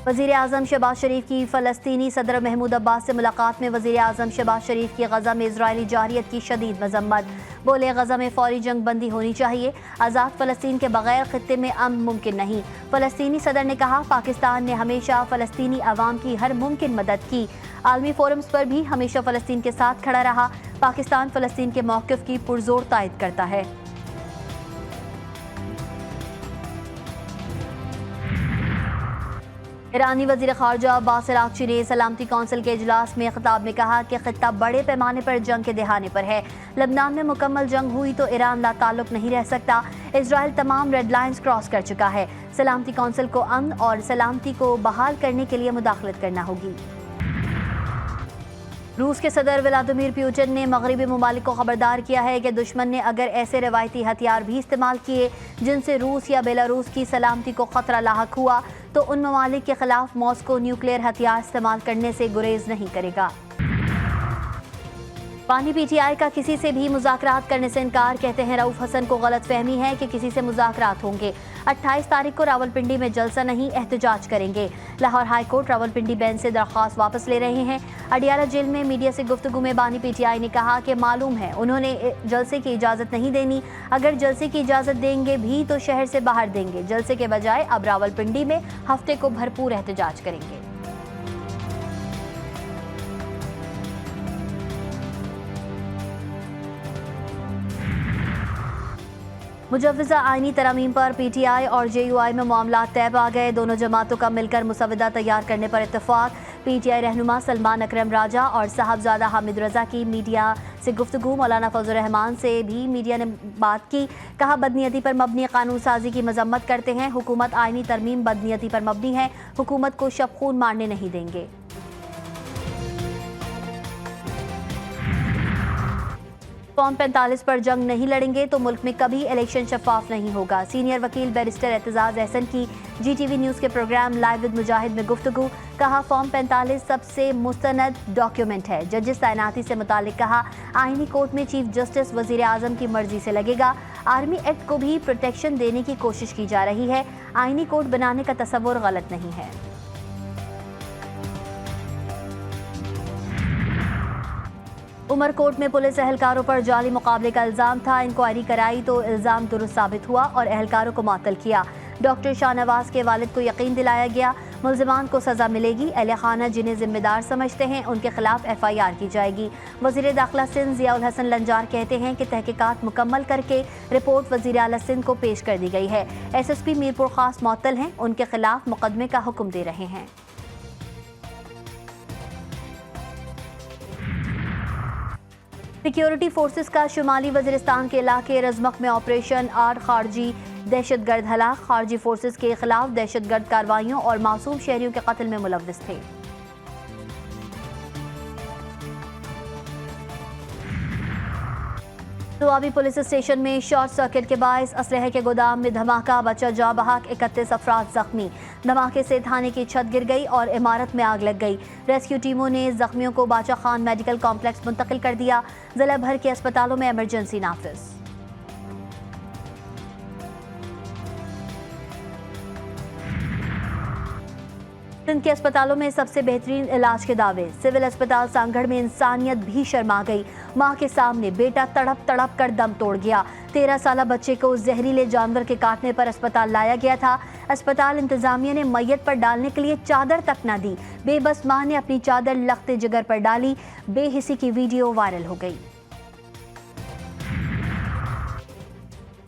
वज़ीर आज़म शहबाज शरीफ की फ़लस्तीनी सदर महमूद अब्बास से मुलाकात में वज़ीर आज़म शहबाज शरीफ की गज़ा में इजरायली जारियत की शदीद मज़म्मत। बोले, गज़ा में फ़ौरी जंग बंदी होनी चाहिए, आज़ाद फ़लस्तीन के बगैर ख़ित्ते में अमन मुमकिन नहीं। फ़लस्तीनी सदर ने कहा, पाकिस्तान ने हमेशा फ़लस्तीनी अवाम की हर मुमकिन मदद की, आलमी फोरम्स पर भी हमेशा फ़लस्तीन के साथ खड़ा रहा। पाकिस्तान फ़लस्तीन के मौक़िफ़ की पुरज़ोर तायद करता है। ईरानी वज़ीर ख़ारजा अब्बास अराग़ची ने सलामती कौंसिल के इजलास में ख़िताब में कहा कि ख़ित्ता बड़े पैमाने पर जंग के दहाने पर है। लबनान में मुकम्मल जंग हुई तो ईरान लाताल्लुक़ नहीं रह सकता। इजराइल तमाम रेड लाइन्स क्रॉस कर चुका है। सलामती कौंसिल को अमन और सलामती को बहाल करने के लिए मुदाखलत करना होगी। रूस के सदर व्लादिमीर पुतिन ने मगरबी ममालिक को खबरदार किया है कि दुश्मन ने अगर ऐसे रवायती हथियार भी इस्तेमाल किए जिनसे रूस या बेलारूस की सलामती को खतरा लाहक हुआ तो उन ममालिक के खिलाफ मॉस्को न्यूक्लियर हथियार इस्तेमाल करने से गुरेज नहीं करेगा। पानी पीटीआई का किसी से भी मुज़ाकरात करने से इनकार, कहते हैं रऊफ हसन को गलत फहमी है कि किसी से मुज़ाकरात होंगे। 28 तारीख को रावलपिंडी में जलसा नहीं, एहतजाज करेंगे। Lahore high court Rawalpindi bench से दरख्वास्त वापस ले रहे हैं। अडियाला जेल में मीडिया से गुफ्तगू में बानी पीटीआई ने कहा कि मालूम है उन्होंने जलसे की इजाज़त नहीं देनी, अगर जलसे की इजाज़त देंगे भी तो शहर से बाहर देंगे। जलसे के बजाय अब रावलपिंडी में हफ्ते को भरपूर एहतजाज करेंगे। मुजव्वज़ा आईनी तरमीम पर पीटीआई और जेयूआई में मामला तय आ गए। दोनों जमातों का मिलकर मुसवदा तैयार करने पर इत्तेफाक। पीटीआई रहनुमा सलमान अकरम राजा और साहबजादा हामिद रजा की मीडिया से गुफ्तगू। मौलाना फजल रहमान से भी मीडिया ने बात की, कहा बदनीयती पर मबनी कानून साजी की मजम्मत करते हैं। हुकूमत आईनी तरमीम बदनीयती पर मबनी है, हुकूमत को शब खून मारने नहीं देंगे। फॉर्म 45 पर जंग नहीं लड़ेंगे तो मुल्क में कभी इलेक्शन शफाफ नहीं होगा। सीनियर वकील बैरिस्टर एतजाज अहसन की GTV न्यूज़ के प्रोग्राम लाइव विद मुजाहिद में गुफ्तगू। कहा, फॉर्म 45 सबसे मुस्तनद डॉक्यूमेंट है। जजेस तैनाती से मुतालिक कहा, आईनी कोर्ट में चीफ जस्टिस वज़ीर आज़म की मर्जी से लगेगा। आर्मी एक्ट को भी प्रोटेक्शन देने की कोशिश की जा रही है। आईनी कोर्ट बनाने का तसव्वुर गलत नहीं है। उमरकोट में पुलिस एहलकारों पर जाली मुकाबले का इल्जाम था। इंक्वायरी कराई तो इल्जाम दुरुस्त साबित हुआ और एहलकारों को मुअत्तल किया। डॉक्टर शाहनवाज के वालिद को यकीन दिलाया गया मुल्जिमान को सजा मिलेगी। अहले खाना जिन्हें जिम्मेदार समझते हैं उनके खिलाफ FIR की जाएगी। वज़ीर दाखिला सिंध ज़ियाउल हसन लंजार कहते हैं कि तहकीकात मुकम्मल करके रिपोर्ट वज़ीर आला सिंध को पेश कर दी गई है। SSP मीरपुर खास मुअत्तल हैं, उनके खिलाफ मुकदमे का हुक्म दे रहे हैं। सिक्योरिटी फोर्सेस का शुमाली वज़ीरिस्तान के इलाके रज़मक में ऑपरेशन 8 खारजी दहशतगर्द हलाक। खारजी फोर्सेस के खिलाफ दहशतगर्द कार्रवाइयों और मासूम शहरियों के कत्ल में मुलव्विस थे। दुआबी पुलिस स्टेशन में शॉर्ट सर्किट के बायस असलहे के गोदाम में धमाका, बचा जाँ बहक, 31 अफराद जख्मी। धमाके से थाने की छत गिर गई और इमारत में आग लग गई। रेस्क्यू टीमों ने जख्मियों को बाचा खान मेडिकल कॉम्प्लेक्स मुंतकिल कर दिया। जिला भर के अस्पतालों में इमरजेंसी नाफिज। सिंध के अस्पतालों में सबसे बेहतरीन इलाज के दावे। सिविल अस्पताल सांगढ़ में इंसानियत भी शर्मा गई। मां के सामने बेटा तड़प तड़प कर दम तोड़ गया। 13 साला बच्चे को जहरीले जानवर के काटने पर अस्पताल लाया गया था। अस्पताल इंतजामिया ने मैयत पर डालने के लिए चादर तक न दी। बेबस मां ने अपनी चादर लख्ते जिगर पर डाली। बेहिसी की वीडियो वायरल हो गई।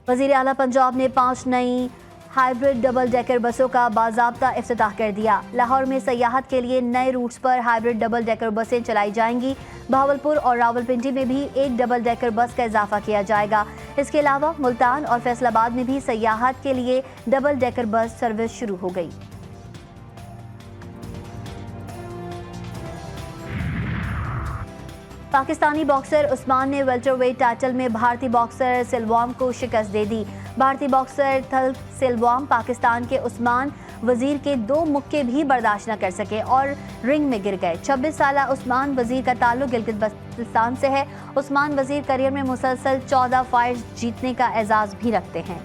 वजीर आला पंजाब ने 5 नई हाइब्रिड डबल डेकर बसों का बाज़ाब्ता इफ्तिताह कर दिया। लाहौर में सयाहत के लिए नए रूट्स पर हाइब्रिड डबल डेकर बसें चलाई जाएंगी। बहावलपुर और रावलपिंडी में भी एक डबल डेकर बस का इजाफा किया जाएगा। इसके अलावा मुल्तान और फैसलाबाद में भी सयाहत के लिए डबल डेकर बस सर्विस शुरू हो गई। पाकिस्तानी बॉक्सर उस्मान ने वेल्टरवेट टाइटल में भारतीय बॉक्सर सिल्वाम को शिकस्त दे दी। भारतीय बॉक्सर थल्क सिल्वाम पाकिस्तान के उस्मान वजीर के 2 मुक्के भी बर्दाश्त न कर सके और रिंग में गिर गए। 26 साला उस्मान वजीर का ताल्लुक गिलगित बल्तिस्तान से है। उस्मान वजीर करियर में मुसलसल 14 फाइट्स जीतने का एजाज भी रखते हैं।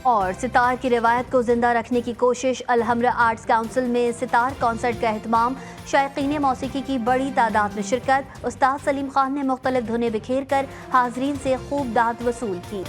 और सितार की रिवायत को जिंदा रखने की कोशिश। अलहमरा आर्ट्स काउंसिल में सितार कॉन्सर्ट का एहतमाम। शायकीन मौसीकी की बड़ी तादाद में शिरकत। उस्ताद सलीम खान ने मुख्तलिफ धुनें बिखेर कर हाजरीन से खूब दाद वसूल की।